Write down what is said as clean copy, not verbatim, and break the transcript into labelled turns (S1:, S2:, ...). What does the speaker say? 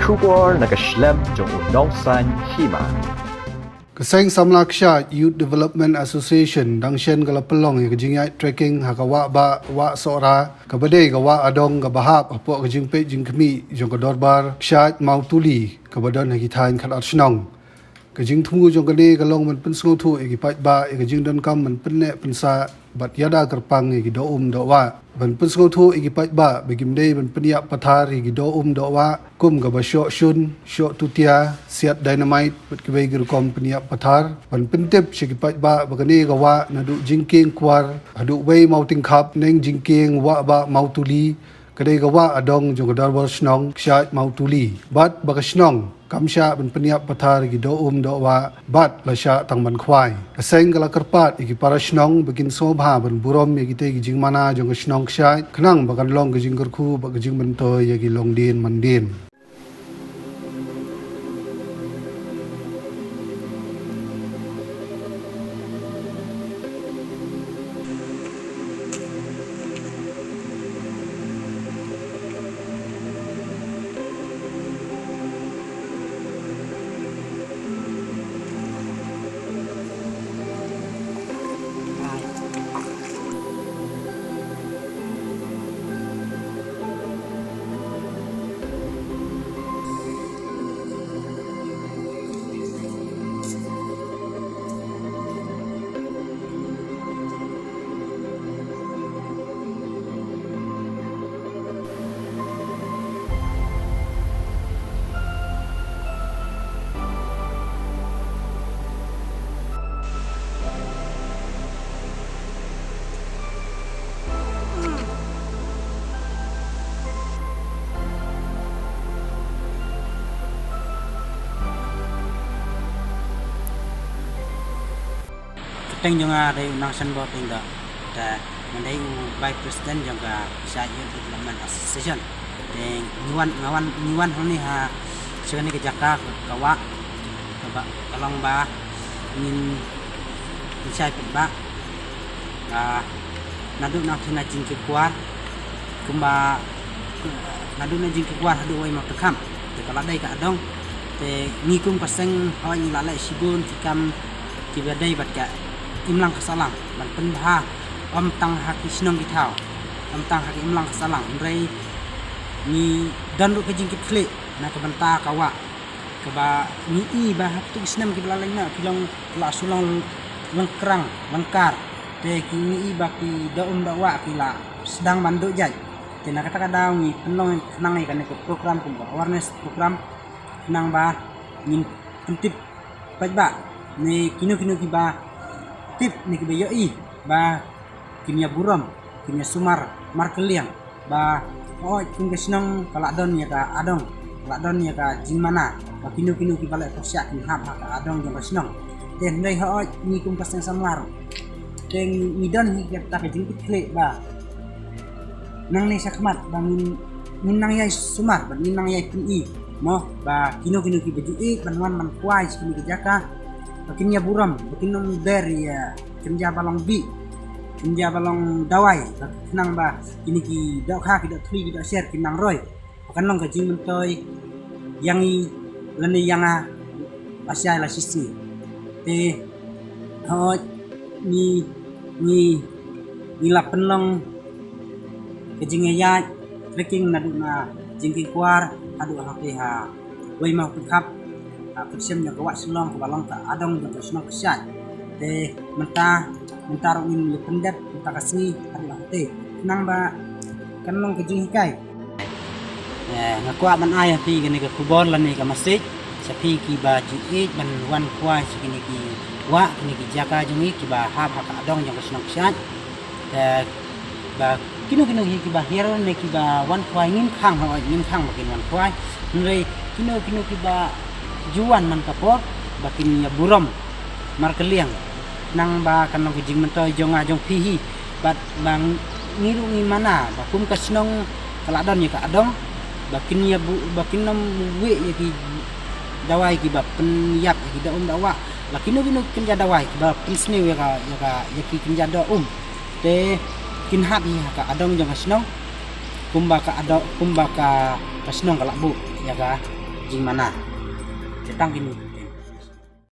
S1: 出国那个 Schlemm 中农山起嘛。
S2: Keseng Samlaksha Youth Development Association dang shen kala pelong ya kejing trekking hakawa ba wa sora kabade kawa adong kabahap apo kejing pe jing kemi jong kadorbar kshat mau tuli kabadon hakitain khat archnong kejing thungu jong kade kalong man pen sngo thu egi pat ba egi jing don kam man pen ne pen sa bat yada kerpang egi do do wa ban pen sngo thu egi pat ba begim dei ban pen ya pathar egi do do wa kum ga ba sho shun sho tutia siat dynamite bat ke wei gir kom pen ya pathar ban pen tep shigi pat ba bagani ga wa nadu jingking kwar adu wei mau ting khap neng jingking wa ba mau tuli kadai ga wa adong jong kadar bor snong kshat mau tuli bat ba snong kamsha ban pen ya pathar egi do do wa bat la sha tang ban khwai aseng gala karpat egi para snong begin sobha ban burom egi te egi jing mana jong snong kshat khnang bagan long ge jing gerkhu ba ge jing ban to egi long din man din
S3: Teng juga dari nasan buat tinggal, dan mendai by President juga bisa Youth Development Association. Dan nyuan ni ha, sekarang ni kejaka kawa, kalong ba, ingin bisa pemba, nadu nak sina jingke kuar, kumba nadu nak jingke kuar hadu wai mau tekam, kalau dai ka adong, te ngikum paseng awak lalai sibun tikam kibadai batka. Imlang kasalang ban penha om tang haki sinong kitau om tang haki imlang kasalang ndrai ni dandu kejing kitle na kabanta kawa kaba ni I ba hatu isnam kiblalena kilong la sulang lengkrang lengkar te kini I ba ki daun dawa kila sedang mandu jaj te na kata kadau ni penong nang ikan ke program kum awareness program nang ba nin pentip pajba ni kinu kiba tip ni kebayo I ba kimia buram kimia sumar markeliang ba king kesnong kaladon ya ka adong kaladon ya ka jimana ba kinu ki balai persyak ni hab ka adong jong kesnong den dei ni kum pasang samlar den midon ni ta ka jing kle ba nang ni sakmat ba min nang yai sumar ba min nang yai pin I mo ba kinu ki baju I banwan man kwai sekini kejaka Bakinnya buram, bakinnya dari ya, kerja balong bi, kerja balong dawai, kenang ba, ini ki dok ha, ki dok tri, ki dok share, kenang roy, bakan long kajing mentoy, yang lani yang asya la sisi, ni lapen long kajing ya, trekking nadu na jingki kuar, adu hati ha, wei mau kap. Persiam yang kawat selong ke balong ke adong yang selong kesat te mentar win lependap kita kasih hari lahte nang ba kanong kejing hikai ngakuat man ayah pi gini ke kubon lan ni ke masjid sapi ki ba juit ban wan kuai sekini ki wa kini ki jaka jungi ki ba hab hak adong yang selong kesat te ba kinu ki ba hero ne ki ba wan kuai ngin khang bakin wan kuai ngai kinu ki ba juan man kapor bakin ya burom markeliang nang ba kanong kejing mentoy jong pihi bat bang ngiru ni mana bakum kasnong kaladon ya ka adong bakin ya bakin nom we ya ki dawai ki ba pen yap ki da dawa lakino kin ja dawai ki ba pen snew ya ki kin ja do te kin hab ya ka adong jong kasnong kumba ka kasnong ka labu ya ka jing mana. Cetang ini.